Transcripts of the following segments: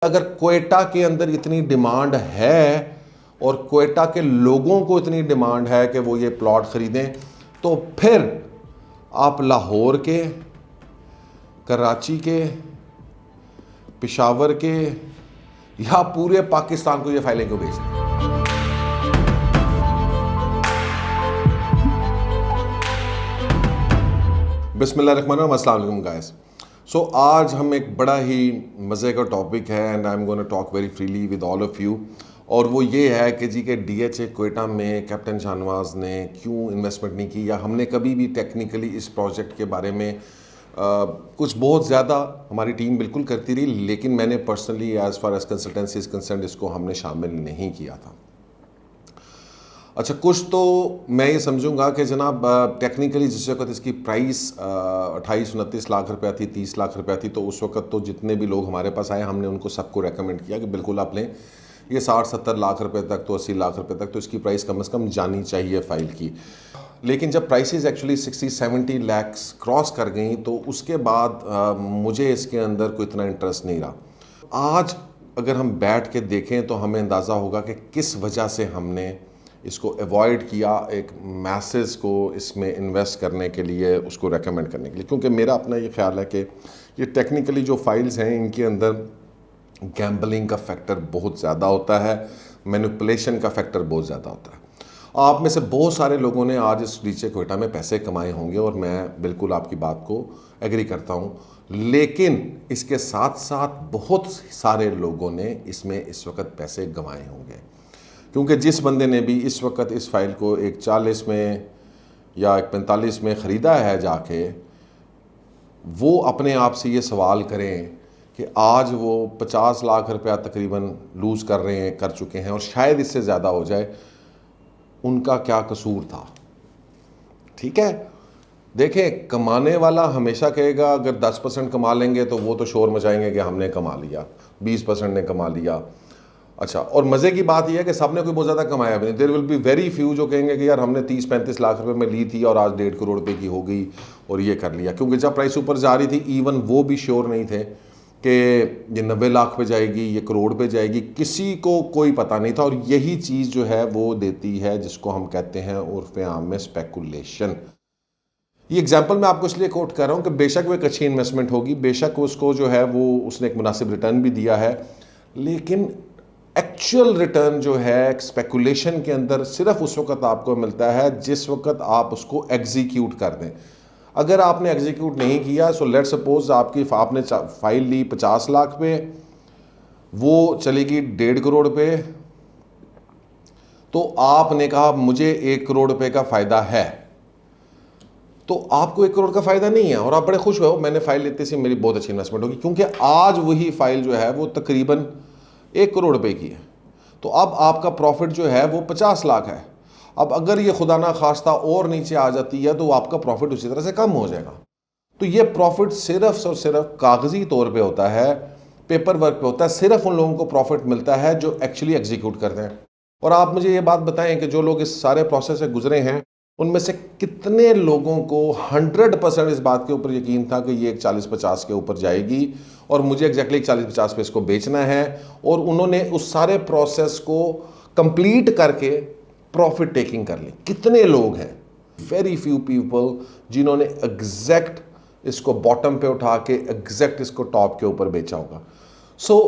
अगर क्वेटा के अंदर इतनी डिमांड है और क्वेटा के लोगों को इतनी डिमांड है कि वो ये प्लॉट ख़रीदें, तो फिर आप लाहौर के, कराची के, पेशावर के या पूरे पाकिस्तान को ये फाइलें क्यों भेज रहे हैं? बिस्मिल्लाहिर्रहमानिर्रहीम, अस्सलाम वालेकुम गाइस। सो आज हम एक बड़ा ही मज़े का टॉपिक है and I am gonna talk very freely with all of you, और वो ये है कि जी के DHA क्वेटा में कैप्टन शाहनवाज ने क्यों इन्वेस्टमेंट नहीं की, या हमने कभी भी टेक्निकली इस प्रोजेक्ट के बारे में कुछ बहुत ज़्यादा हमारी टीम बिल्कुल करती रही, लेकिन मैंने personally as far as consultancy is concern इसको हमने शामिल नहीं किया था। अच्छा, कुछ तो मैं ये समझूंगा कि जनाब टेक्निकली जिस वक्त इसकी प्राइस 28-29 लाख रुपया थी, 30 लाख रुपया थी, तो उस वक्त तो जितने भी लोग हमारे पास आए हमने उनको सबको रेकमेंड किया कि बिल्कुल आप लें, ये 60-70 लाख रुपए तक, तो 80 लाख रुपए तक तो इसकी प्राइस कम से कम जानी चाहिए फ़ाइल की। लेकिन जब प्राइसेस एक्चुअली 60-70 लैक्स क्रॉस कर गई तो उसके बाद मुझे इसके अंदर कोई इतना इंटरेस्ट नहीं रहा। आज अगर हम बैठ के देखें तो हमें अंदाज़ा होगा कि किस वजह से हमने इसको अवॉइड किया, एक मैसेज को इसमें इन्वेस्ट करने के लिए, उसको रेकमेंड करने के लिए। क्योंकि मेरा अपना ये ख्याल है कि ये टेक्निकली जो फाइल्स हैं इनके अंदर गैम्बलिंग का फैक्टर बहुत ज़्यादा होता है, मैनिपुलेशन का फैक्टर बहुत ज़्यादा होता है। आप में से बहुत सारे लोगों ने आज इस DHA क्वेटा में पैसे कमाए होंगे और मैं बिल्कुल आपकी बात को एग्री करता हूँ, लेकिन इसके साथ साथ बहुत सारे लोगों ने इसमें इस वक्त पैसे गंवाए होंगे। क्योंकि जिस बंदे ने भी इस वक्त इस फाइल को एक 40 में या एक 45 में ख़रीदा है जाके, वो अपने आप से ये सवाल करें कि आज वो 50 लाख रुपया तकरीबन लूज़ कर रहे हैं, कर चुके हैं, और शायद इससे ज़्यादा हो जाए, उनका क्या कसूर था। ठीक है, देखें, कमाने वाला हमेशा कहेगा अगर 10% कमा लेंगे तो वो तो शोर मचाएंगे कि हमने कमा लिया, 20% ने कमा लिया। अच्छा, और मज़े की बात यह है कि सबने कोई बहुत ज़्यादा कमाया भी नहीं। There will be very few जो कहेंगे कि यार हमने 30-35 लाख रुपए में ली थी और आज 1.5 करोड़ रुपए की हो गई और ये कर लिया। क्योंकि जब प्राइस ऊपर जा रही थी इवन वो भी श्योर नहीं थे कि ये 90 लाख पे जाएगी, ये करोड़ पे जाएगी, किसी को कोई पता नहीं था। और यही चीज़ जो है वो देती है जिसको हम कहते हैं उर्फ़ आम में स्पेकुलेशन। ये एग्जाम्पल मैं आपको इसलिए कोट कर रहा हूँ कि बेशक वो एक अच्छी इन्वेस्टमेंट होगी, बेशक उसको जो है वो उसने एक मुनासिब रिटर्न भी दिया है, लेकिन एक्चुअल रिटर्न जो है स्पेकुलेशन के अंदर सिर्फ उस वक्त आपको मिलता है जिस वक्त आप उसको एग्जीक्यूट कर दें। अगर आपने एग्जीक्यूट नहीं किया, सो लेट सपोज आपने फाइल ली 50 लाख पे, वो चलेगी 1.5 करोड़ पे, तो आपने कहा मुझे 1 करोड़ रुपए का फ़ायदा है, तो आपको 1 करोड़ का फ़ायदा नहीं है और आप बड़े खुश हो, मैंने फ़ाइल लेते से मेरी बहुत अच्छी इन्वेस्टमेंट होगी, क्योंकि आज वही फ़ाइल जो है वो तकरीबन 1 करोड़ रुपए की है। तो अब आपका प्रॉफिट जो है वो 50 लाख है। अब अगर ये खुदा ना खास्ता और नीचे आ जाती है तो आपका प्रॉफिट उसी तरह से कम हो जाएगा। तो ये प्रॉफिट सिर्फ और सिर्फ कागजी तौर पे होता है, पेपर वर्क पे होता है। सिर्फ उन लोगों को प्रॉफिट मिलता है जो एक्चुअली एग्जीक्यूट करते हैं। और आप मुझे ये बात बताएं कि जो लोग इस सारे प्रोसेस से गुजरे हैं उनमें से कितने लोगों को 100% इस बात के ऊपर यकीन था कि ये एक 40-50 के ऊपर जाएगी और मुझे एग्जैक्टली 40-50 पे इसको बेचना है, और उन्होंने उस सारे प्रोसेस को कंप्लीट करके प्रॉफिट टेकिंग कर ली। कितने लोग हैं? वेरी फ्यू पीपल जिन्होंने एग्जैक्ट इसको बॉटम पे उठा के एग्जैक्ट इसको टॉप के ऊपर बेचा होगा। So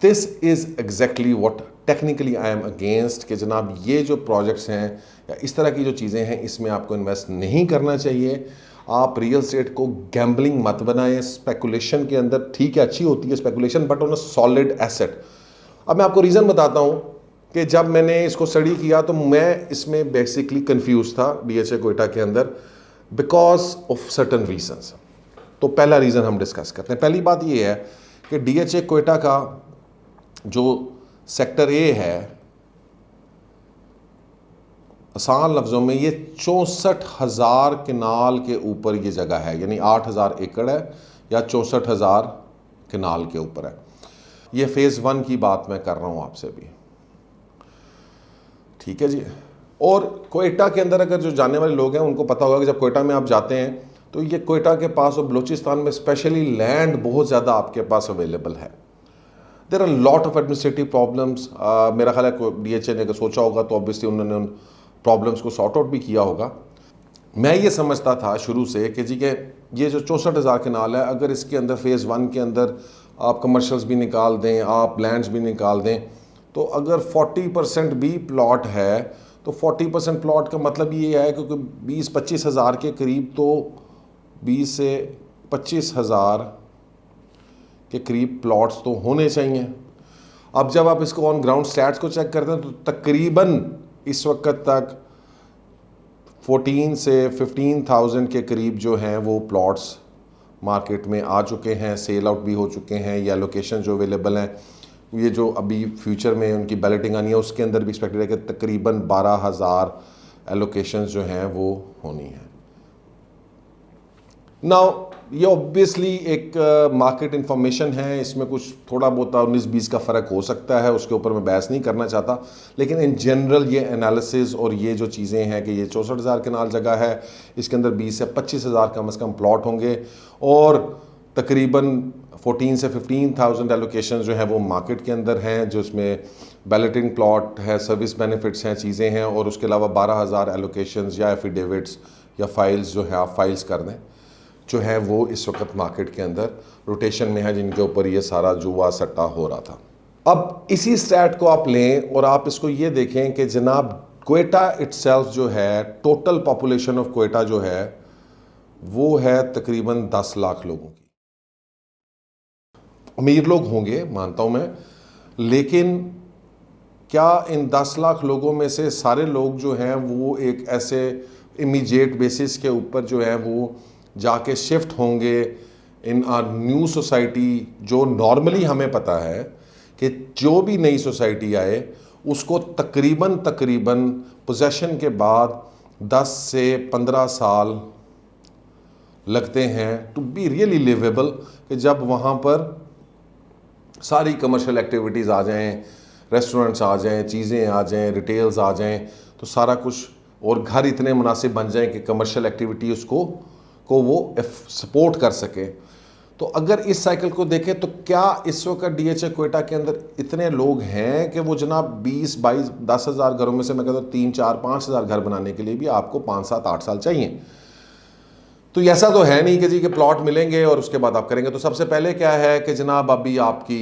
this is exactly what technically I am against, कि जनाब ये जो प्रोजेक्ट्स हैं या इस तरह की जो चीज़ें हैं इसमें आपको इन्वेस्ट नहीं करना चाहिए। आप रियल एस्टेट को गैम्बलिंग मत बनाएं। स्पेकुलेशन के अंदर ठीक है, अच्छी होती है speculation, but on a solid asset. अब मैं आपको रीज़न बताता हूँ कि जब मैंने इसको स्टडी किया तो मैं इसमें बेसिकली कंफ्यूज था DHA क्वेटा के अंदर बिकॉज ऑफ सर्टन रीजंस। तो पहला रीज़न हम डिस्कस करते हैं। पहली बात ये है कि DHA क्वेटा का जो सेक्टर A है, आसान लफ्ज़ों में ये 64,000 कनाल के ऊपर ये जगह है, यानी 8,000 एकड़ है या 64,000 कनाल के ऊपर है। ये फ़ेज़ 1 की बात मैं कर रहा हूँ आपसे भी, ठीक है जी। और क्वेटा के अंदर अगर जो जाने वाले लोग हैं उनको पता होगा कि जब क्वेटा में आप जाते हैं तो ये क्वेटा के पास और बलूचिस्तान में स्पेशली लैंड बहुत ज़्यादा आपके पास अवेलेबल है। There are lot of administrative problems. मेरा ख्याल है DHA ने अगर सोचा होगा तो ऑब्वियसली उन्होंने उन प्रॉब्लम्स को सॉर्ट आउट भी किया होगा। मैं ये समझता था शुरू से कि जी के ये जो 64,000 कनाल है, अगर इसके अंदर फ़ेज़ 1 के अंदर आप कमर्शल्स भी निकाल दें, आप लैंड्स भी निकाल दें, तो अगर 40% भी प्लॉट है तो 40% प्लॉट का मतलब ये है क्योंकि 20-25 हज़ार के करीब, तो 20 से 25 हज़ार के करीब प्लॉट्स तो होने चाहिए। अब जब आप इसको ऑन ग्राउंड स्टैट्स को चेक करते हैं तो तकरीबन इस वक्त तक 14 से 15,000 के करीब जो हैं वो प्लॉट्स मार्केट में आ चुके हैं, सेल आउट भी हो चुके हैं, या लोकेशन जो अवेलेबल हैं, ये जो अभी फ्यूचर में उनकी बैलेटिंग आनी है उसके अंदर भी एक्सपेक्टेड है कि तकरीबन 12,000 एलोकेशंस जो हैं वो होनी है। नाउ ये ऑब्वियसली एक मार्केट इंफॉर्मेशन है, इसमें कुछ थोड़ा बहुत 19-20 का फ़र्क हो सकता है, उसके ऊपर मैं बहस नहीं करना चाहता, लेकिन इन जनरल ये एनालिसिस और ये जो चीज़ें हैं कि ये 64,000 कनाल जगह है, इसके अंदर 20 से 25 हज़ार कम से कम प्लॉट होंगे और तकरीबन 14 से 15,000 एलोकेशन जो है वो मार्केट के अंदर हैं, जो इसमें बैलेटिंग प्लॉट है, सर्विस बेनिफिट्स हैं, चीज़ें हैं, और उसके अलावा 12,000 एलोकेशन या एफिडेविट्स या फाइल्स जो है आप फाइल्स कर दें, जो है वो इस वक्त मार्केट के अंदर रोटेशन में है, जिनके ऊपर ये सारा जुआ सट्टा हो रहा था। अब इसी स्टैट को आप लें और आप इसको ये देखें कि जनाब क्वेटा इटसेल्फ जो है, टोटल पॉपुलेशन ऑफ क्वेटा जो है वो है तकरीबन 10 लाख लोगों की। अमीर लोग होंगे मानता हूँ मैं, लेकिन क्या इन 10 लाख लोगों में से सारे लोग जो हैं वो एक ऐसे इमीडिएट बेसिस के ऊपर जो है वो जाके शिफ्ट होंगे इन आर न्यू सोसाइटी? जो नॉर्मली हमें पता है कि जो भी नई सोसाइटी आए उसको तकरीबन पोजेशन के बाद 10 से 15 साल लगते हैं टू बी रियली लिवेबल, कि जब वहाँ पर सारी कमर्शियल एक्टिविटीज़ आ जाएं, रेस्टोरेंट्स आ जाएं, चीज़ें आ जाएं, रिटेल्स आ जाएं, तो सारा कुछ, और घर इतने मुनासिब बन जाएं कि कमर्शियल एक्टिविटी उसको वो सपोर्ट कर सके। तो अगर इस साइकिल को देखें तो क्या इस वक्त DHA क्वेटा के अंदर इतने लोग हैं कि वो जनाब 20-22 10 हज़ार घरों में से मैं कहता हूँ 3-4-5 हज़ार घर बनाने के लिए भी आपको 5-7-8 साल चाहिए। तो ऐसा तो है नहीं कि जी के प्लॉट मिलेंगे और उसके बाद आप करेंगे। तो सबसे पहले क्या है कि जनाब अभी आपकी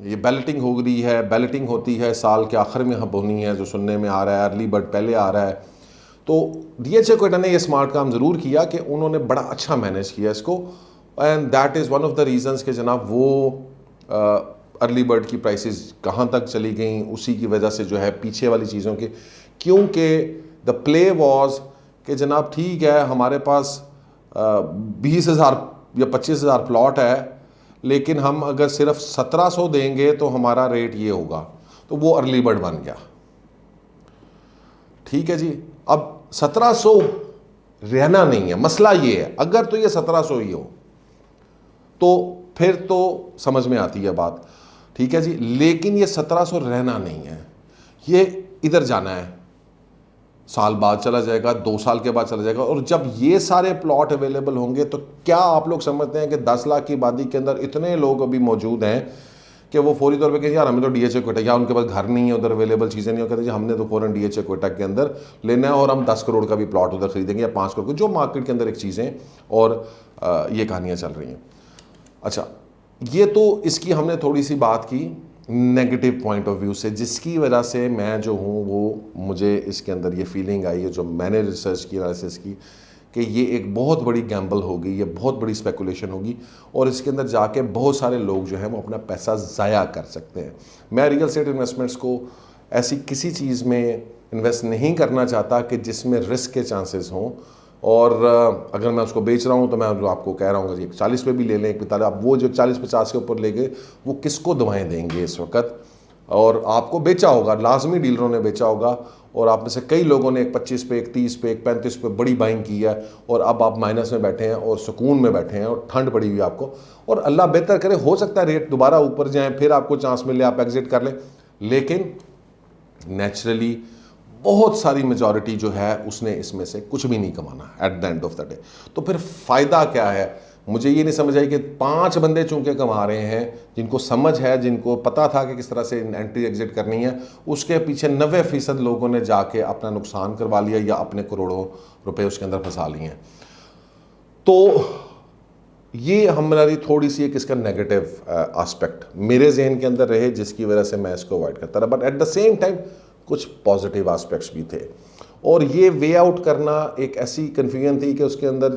ये बैलेटिंग हो रही है, बैलेटिंग होती है साल के आखिर में होनी है, जो सुनने में आ रहा है, अर्ली बर्ड पहले आ रहा है। तो DHA क्वेटा ने ये स्मार्ट काम ज़रूर किया कि उन्होंने बड़ा अच्छा मैनेज किया इसको, and that is one of the reasons कि जनाब वो अर्ली बर्ड की प्राइसेस कहाँ तक चली गई, उसी की वजह से जो है पीछे वाली चीज़ों के, क्योंकि द प्ले वॉज कि जनाब ठीक है हमारे पास 20,000 या 25,000 प्लॉट है, लेकिन हम अगर सिर्फ 1700 देंगे तो हमारा रेट ये होगा, तो वो अर्ली बर्ड बन गया। ठीक है जी, अब 1700 रहना नहीं है, मसला ये है, अगर तो ये 1700 ही हो तो फिर तो समझ में आती है बात, ठीक है जी, लेकिन ये 1700 रहना नहीं है, ये इधर जाना है, साल बाद चला जाएगा, 2 साल के बाद चला जाएगा। और जब ये सारे प्लॉट अवेलेबल होंगे तो क्या आप लोग समझते हैं कि 10 लाख की आबादी के अंदर इतने लोग अभी मौजूद हैं कि वो फौरी तौर पे कहें यार हमें तो DHA क्वेटा, या उनके पास घर नहीं है उधर अवेलेबल, चीज़ें नहीं हो, कहते जी हमने तो फ़ौरन DHA क्वेटा के अंदर लेना है और हम 10 करोड़ का भी प्लॉट उधर खरीदेंगे या 5 करोड़, जो मार्केट के अंदर एक चीज़ें और ये कहानियाँ चल रही हैं। अच्छा, ये तो इसकी हमने थोड़ी सी बात की नेगेटिव पॉइंट ऑफ व्यू से, जिसकी वजह से मैं जो हूँ वो मुझे इसके अंदर ये फीलिंग आई है, जो मैंने रिसर्च की एनालिसिस की, कि ये एक बहुत बड़ी गैम्बल होगी, ये बहुत बड़ी स्पेकुलेशन होगी और इसके अंदर जाके बहुत सारे लोग जो हैं वो अपना पैसा ज़ाया कर सकते हैं। मैं रियल एस्टेट इन्वेस्टमेंट्स को ऐसी किसी चीज़ में इन्वेस्ट नहीं करना चाहता कि जिसमें रिस्क के चांसेस हों, और अगर मैं उसको बेच रहा हूँ तो मैं आपको कह रहा हूँ कि 40 पे भी ले लें, एक पिता आप वो जो 40-50 के ऊपर ले गए वो किसको दवाएँ देंगे इस वक्त, और आपको बेचा होगा, लाजमी डीलरों ने बेचा होगा, और आप में से कई लोगों ने एक 25 पे, एक 30 पे, एक 35 पे बड़ी बाइंग की है, और अब आप माइनस में बैठे हैं और सुकून में बैठे हैं और ठंड पड़ी हुई है आपको, और अल्लाह बेहतर करे, हो सकता है रेट दोबारा ऊपर जाए, फिर आपको चांस मिले, आप एग्जिट कर लें, लेकिन नेचुरली बहुत सारी मेजॉरिटी जो है उसने इसमें से कुछ भी नहीं कमाना at the end of the day. तो फिर फ़ायदा क्या है मुझे ये नहीं समझ आई कि 5 बंदे चूंकि कमा रहे हैं, जिनको समझ है, जिनको पता था कि किस तरह से एंट्री एग्जिट करनी है, उसके पीछे 90% लोगों ने जाके अपना नुकसान करवा लिया या अपने करोड़ों रुपए उसके अंदर फंसा लिए हैं। तो ये हमारी थोड़ी सी एक इसका नेगेटिव एस्पेक्ट मेरे जहन के अंदर रहे, जिसकी वजह से मैं इसको अवॉइड करता रहा। But at the same time कुछ पॉजिटिव एस्पेक्ट्स भी थे, और ये वे आउट करना एक ऐसी कन्फ्यूजन थी कि उसके अंदर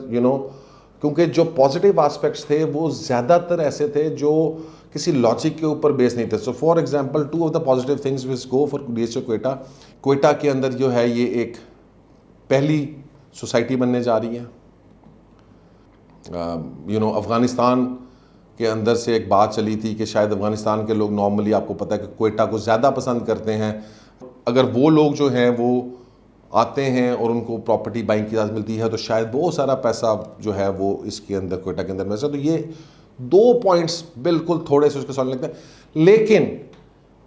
क्योंकि जो पॉजिटिव एस्पेक्ट्स थे वो ज़्यादातर ऐसे थे जो किसी लॉजिक के ऊपर बेस नहीं थे। So for example 2 of the positive things which go for DHA Quetta. Quetta के अंदर जो है ये एक पहली सोसाइटी बनने जा रही है। अफ़गानिस्तान के अंदर से एक बात चली थी कि शायद अफ़गानिस्तान के लोग नॉर्मली, आपको पता है कि क्वेटा को ज़्यादा पसंद करते हैं। अगर वो लोग जो हैं वो आते हैं और उनको प्रॉपर्टी बाइंग की इजाज़त मिलती है, तो शायद बहुत सारा पैसा जो है वो इसके अंदर क्वेटा के अंदर मिलता है। तो ये 2 पॉइंट्स बिल्कुल थोड़े से उसके सामने लगते हैं। लेकिन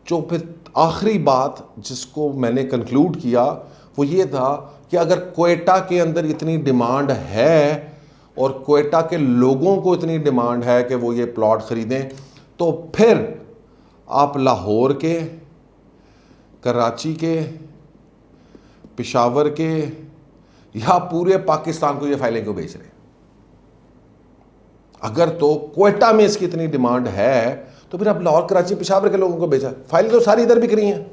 जो फिर आखिरी बात जिसको मैंने कंक्लूड किया वो ये था कि अगर क्वेटा के अंदर इतनी डिमांड है और क्वेटा के लोगों को इतनी डिमांड है कि वो ये प्लॉट ख़रीदें, तो फिर आप लाहौर के, कराची के, पेशावर के या पूरे पाकिस्तान को ये फाइलें क्यों बेच रहे हैं? अगर तो क्वेटा में इसकी इतनी डिमांड है तो फिर आप लाहौर, कराची, पेशावर के लोगों को बेचा। फाइलें तो सारी इधर बिक रही हैं।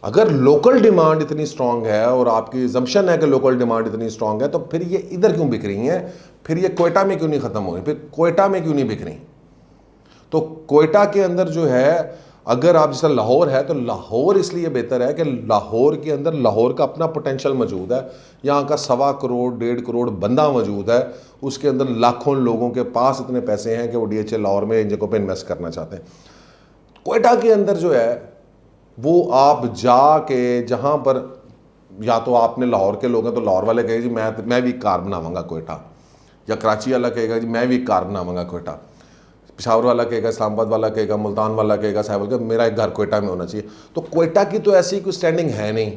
अगर लोकल डिमांड इतनी स्ट्रांग है और आपकी अजम्पशन है कि लोकल डिमांड इतनी स्ट्रांग है, तो फिर ये इधर क्यों बिक रही हैं? फिर ये क्वेटा में क्यों नहीं ख़त्म हो रही? फिर क्वेटा में क्यों नहीं बिक रही? तो क्वेटा के अंदर जो है, अगर आप जैसा लाहौर है तो लाहौर इसलिए बेहतर है कि लाहौर के अंदर लाहौर का अपना पोटेंशियल मौजूद है। यहाँ का 1.25 करोड़ 1.5 करोड़ बंदा मौजूद है। उसके अंदर लाखों लोगों के पास इतने पैसे हैं कि वो डीएचए लाहौर में इन जगहों पे इन्वेस्ट करना चाहते हैं। क्वेटा के अंदर जो है वो आप जाके जहाँ पर, या तो आपने लाहौर के लोग हैं तो लाहौर वाले कहेंगे जी मैं भी कार बनाऊंगा क्वेटा, या कराची वाला कहेगा जी मैं भी कार बनाऊंगा क्वेटा, पेशावर वाला कहेगा, इस्लामाबाद वाला कहेगा, मुल्तान वाला कहेगा, साहिवाल का मेरा एक घर क्वेटा में होना चाहिए। तो क्वेटा की तो ऐसी कोई स्टैंडिंग है नहीं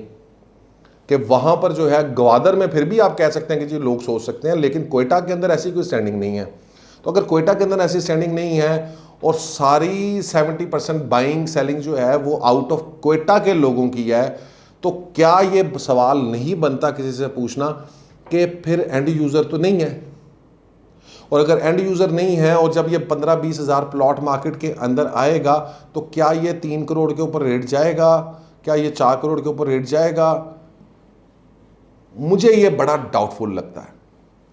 कि वहाँ पर जो है, ग्वादर में फिर भी आप कह सकते हैं कि जी लोग सोच सकते हैं, लेकिन क्वेटा के अंदर ऐसी कोई स्टैंडिंग नहीं है। तो अगर क्वेटा के अंदर ऐसी स्टैंडिंग नहीं है और सारी 70% बाइंग सेलिंग जो है वो आउट ऑफ क्वेटा के लोगों की है, तो क्या ये सवाल नहीं बनता किसी से पूछना कि फिर एंड यूज़र तो नहीं है? और अगर एंड यूज़र नहीं है और जब ये 15-20 हज़ार प्लॉट मार्केट के अंदर आएगा, तो क्या ये 3 करोड़ के ऊपर रेट जाएगा? क्या ये 4 करोड़ के ऊपर रेट जाएगा? मुझे ये बड़ा डाउटफुल लगता है।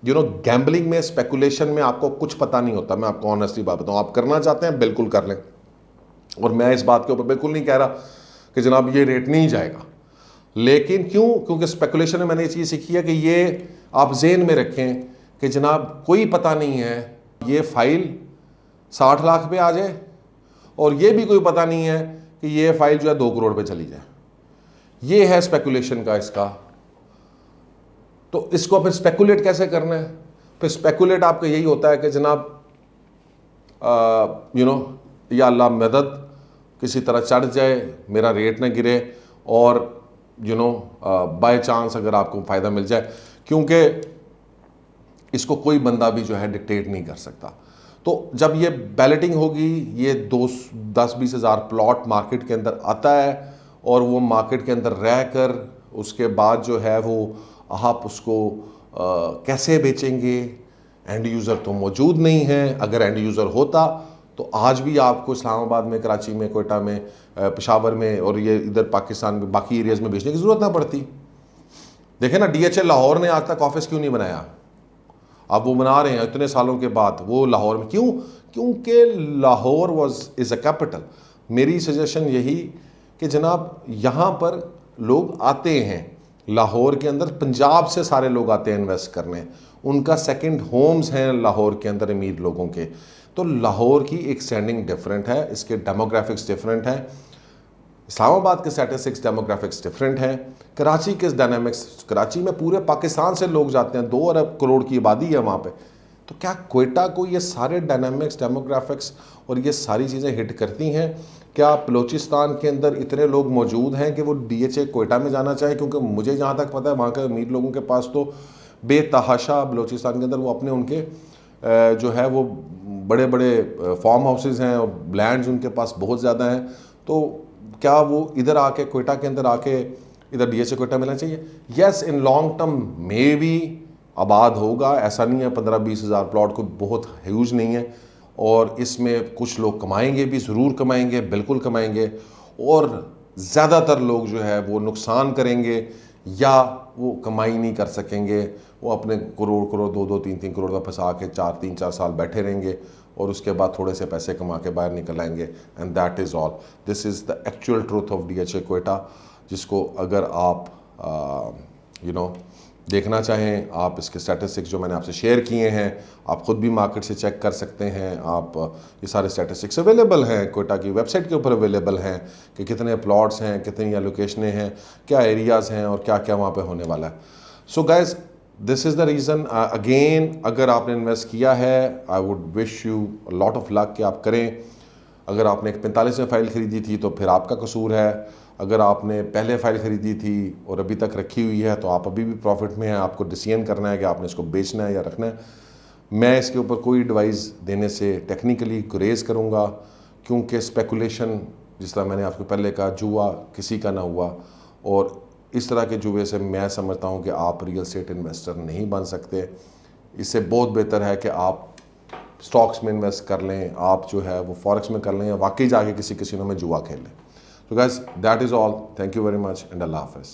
गैम्बलिंग में, स्पेकुलेशन में आपको कुछ पता नहीं होता। मैं आपको ऑनेस्टली बात बताऊँ, आप करना चाहते हैं बिल्कुल कर लें, और मैं इस बात के ऊपर बिल्कुल नहीं कह रहा कि जनाब ये रेट नहीं जाएगा। लेकिन क्योंकि स्पेकुलेशन में मैंने ये चीज़ सीखी है कि ये आप जेहन में रखें कि जनाब कोई पता नहीं है ये फाइल 60 लाख पे आ जाए, और ये भी कोई पता नहीं है कि ये फाइल जो है 2 करोड़ पे चली जाए। ये है स्पेकुलेशन का इसका। तो इसको फिर स्पेकुलेट कैसे करना है? फिर स्पेकुलेट आपका यही होता है कि जनाब या अल्लाह मदद, किसी तरह चढ़ जाए, मेरा रेट ना गिरे, और बाय चांस अगर आपको फ़ायदा मिल जाए, क्योंकि इसको कोई बंदा भी जो है डिक्टेट नहीं कर सकता। तो जब ये बैलेटिंग होगी, ये 10-20 हज़ार प्लॉट मार्केट के अंदर आता है, और वो मार्केट के अंदर रह कर उसके बाद जो है वो आप उसको कैसे बेचेंगे? एंड यूज़र तो मौजूद नहीं है। अगर एंड यूज़र होता तो आज भी आपको इस्लामाबाद में, कराची में, कोयटा में, पेशावर में और ये इधर पाकिस्तान में बाकी एरियाज़ में बेचने की ज़रूरत ना पड़ती। देखें ना, डीएचए लाहौर ने आज तक ऑफिस क्यों नहीं बनाया? अब वो बना रहे हैं इतने सालों के बाद। वो लाहौर में क्यों? क्योंकि लाहौर इज़ अ कैपिटल। मेरी सजेशन यही कि जनाब यहाँ पर लोग आते हैं, लाहौर के अंदर पंजाब से सारे लोग आते हैं इन्वेस्ट करने, उनका सेकंड होम्स हैं लाहौर के अंदर अमीर लोगों के। तो लाहौर की एक स्टैंडिंग डिफरेंट है, इसके डेमोग्राफिक्स डिफरेंट हैं, इस्लामाबाद के स्टैटिस्टिक्स डेमोग्राफिक्स डिफरेंट हैं, कराची के डायनामिक्स, कराची में पूरे पाकिस्तान से लोग जाते हैं, 2 अरब करोड़ की आबादी है वहाँ पे। तो क्या क्वेटा को ये सारे डायनामिक्स, डेमोग्राफिक्स और ये सारी चीज़ें हिट करती हैं? क्या बलूचिस्तान के अंदर इतने लोग मौजूद हैं कि वो डीएचए क्वेटा में जाना चाहे? क्योंकि मुझे जहाँ तक पता है वहाँ के अमीर लोगों के पास तो बेतहाशा बलूचिस्तान के अंदर वो अपने उनके जो है वो बड़े बड़े फार्म हाउसेज हैं और लैंड्स उनके पास बहुत ज़्यादा हैं। तो क्या वो इधर आके क्वेटा के अंदर आके इधर DHA क्वेटा मिलना चाहिए? Yes, in long term may be आबाद होगा, ऐसा नहीं है 15-20 हज़ार प्लॉट को बहुत ह्यूज नहीं है, और इसमें कुछ लोग कमाएंगे भी, ज़रूर कमाएंगे, बिल्कुल कमाएंगे, और ज़्यादातर लोग जो है वो नुकसान करेंगे या वो कमाई नहीं कर सकेंगे। वो अपने करोड़ करोड़ 2-2, 3-3 करोड़ का फंसा के 3-4 साल बैठे रहेंगे और उसके बाद थोड़े से पैसे कमा के बाहर निकल आएंगे, and that is all. This is the actual truth of DHA Quetta, जिसको अगर आप देखना चाहें, आप इसके स्टैटिस्टिक्स जो मैंने आपसे शेयर किए हैं, आप ख़ुद भी मार्केट से चेक कर सकते हैं। आप ये सारे स्टैटिस्टिक्स अवेलेबल हैं, क्वेटा की वेबसाइट के ऊपर अवेलेबल हैं कि कितने प्लॉट्स हैं, कितनी एलोकेशनें हैं, क्या एरियाज़ हैं और क्या क्या वहाँ पे होने वाला है। So guys, this is the reason. Again, अगर आपने इन्वेस्ट किया है, I would wish you lot of luck कि आप करें। अगर आपने एक 45 में फ़ाइल ख़रीदी थी तो फिर आपका कसूर है। अगर आपने पहले फ़ाइल ख़रीदी थी और अभी तक रखी हुई है तो आप अभी भी प्रॉफिट में हैं। आपको डिसीजन करना है कि आपने इसको बेचना है या रखना है। मैं इसके ऊपर कोई एडवाइस देने से टेक्निकली गुरेज करूँगा, क्योंकि स्पेकुलेशन, जिस तरह मैंने आपको पहले कहा, जुआ किसी का ना हुआ, और इस तरह के जुए से मैं समझता हूँ कि आप रियल एस्टेट इन्वेस्टर नहीं बन सकते। इससे बहुत बेहतर है कि आप स्टॉक्स में इन्वेस्ट कर लें, आप जो है वो फॉरेक्स में कर लें, या वाकई जाके किसी कैसीनो में जुआ खेल लें। So guys, that is all. Thank you very much and Allah Hafiz.